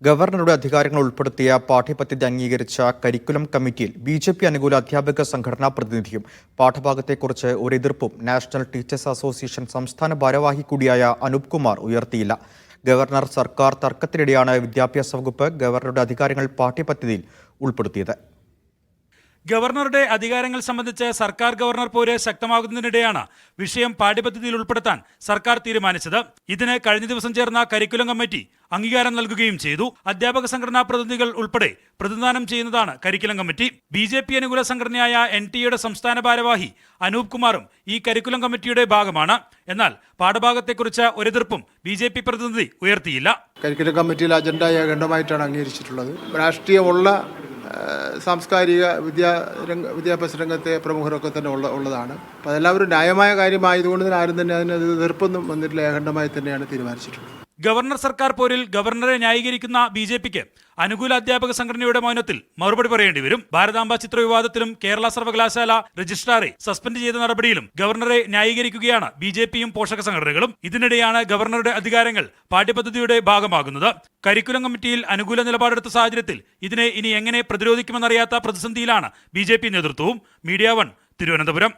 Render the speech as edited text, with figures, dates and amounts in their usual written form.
ഗവർണറുടെ അധികാരങ്ങൾ ഉൾപ്പെടുത്തിയ പാഠ്യപദ്ധതി അംഗീകരിച്ച കരിക്കുലം കമ്മിറ്റിയിൽ ബി.ജെ.പി. അനുകൂല അധ്യാപക സംഘടനാ പ്രതിനിധിയും പാഠഭാഗത്തെക്കുറിച്ച് ഒരു എതിർപ്പും നാഷണൽ ടീച്ചേഴ്സ് അസോസിയേഷൻ സംസ്ഥാന ഭാരവാഹി കൂടിയായ അനൂപ് കുമാർ ഉയർത്തിയില്ല. ഗവർണർ സർക്കാർ തർക്കത്തിനിടെയാണ് വിദ്യാഭ്യാസ വകുപ്പ് ഗവർണറുടെ അധികാരങ്ങൾ പാഠ്യപദ്ധതിയിൽ ഉൾപ്പെടുത്തിയത്. ഗവർണറുടെ അധികാരങ്ങൾ സംബന്ധിച്ച് സർക്കാർ ഗവർണർ പോര് ശക്തമാകുന്നതിനിടെയാണ് വിഷയം പാഠ്യപദ്ധതിയിൽ ഉൾപ്പെടുത്താൻ സർക്കാർ തീരുമാനിച്ചത്. ഇതിന് കഴിഞ്ഞ ദിവസം ചേർന്ന കരിക്കുലം കമ്മിറ്റി അംഗീകാരം നൽകുകയും ചെയ്തു. അധ്യാപക സംഘടനാ പ്രതിനിധികൾ ഉൾപ്പെടെ പ്രതിനിധാനം ചെയ്യുന്നതാണ് കരിക്കുലം കമ്മിറ്റി. ബി.ജെ.പി. അനുകൂല സംഘടനയായ NTAയുടെ സംസ്ഥാന ഭാരവാഹി അനൂപ് കുമാറും ഈ കരിക്കുലം കമ്മിറ്റിയുടെ ഭാഗമാണ്. എന്നാൽ പാഠഭാഗത്തെക്കുറിച്ച് ഒരെതിർപ്പും ബി.ജെ.പി. പ്രതിനിധി ഉയർത്തിയില്ല. കരിക്കുലം കമ്മിറ്റിയിൽ അജണ്ടയായി അഖണ്ഡമായിട്ടാണ് അംഗീകരിച്ചിട്ടുള്ളത്. രാഷ്ട്രീയമുള്ള സാംസ്കാരിക വിദ്യാഭ്യാസ രംഗത്തെ പ്രമുഖരൊക്കെ തന്നെ ഉള്ളതാണ്. അപ്പോൾ അതെല്ലാവരും ന്യായമായ കാര്യമായതുകൊണ്ട് തന്നെ ആരും തന്നെ അതിന് എതിർപ്പൊന്നും വന്നിട്ടില്ല. അഖണ്ഡമായി തന്നെയാണ് തീരുമാനിച്ചിട്ടുള്ളത്. ഗവർണർ സർക്കാർ പോരിൽ ഗവർണറെ ന്യായീകരിക്കുന്ന ബി.ജെ.പിക്ക് അനുകൂല അധ്യാപക സംഘടനയുടെ മൗനത്തിൽ മറുപടി പറയേണ്ടി വരും. ഭാരതാംബ ചിത്ര വിവാദത്തിലും കേരള സർവകലാശാല രജിസ്ട്രാറെ സസ്പെൻഡ് ചെയ്ത നടപടിയിലും ഗവർണറെ ന്യായീകരിക്കുകയാണ് ബി.ജെ.പിയും പോഷക സംഘടനകളും. ഇതിനിടെയാണ് ഗവർണറുടെ അധികാരങ്ങൾ പാഠ്യപദ്ധതിയുടെ ഭാഗമാകുന്നത്. കരിക്കുലം കമ്മിറ്റിയിൽ അനുകൂല നിലപാടെടുത്ത സാഹചര്യത്തിൽ ഇതിനെ ഇനി എങ്ങനെ പ്രതിരോധിക്കുമെന്നറിയാത്ത പ്രതിസന്ധിയിലാണ് ബി.ജെ.പി. നേതൃത്വവും. മീഡിയ 1 തിരുവനന്തപുരം.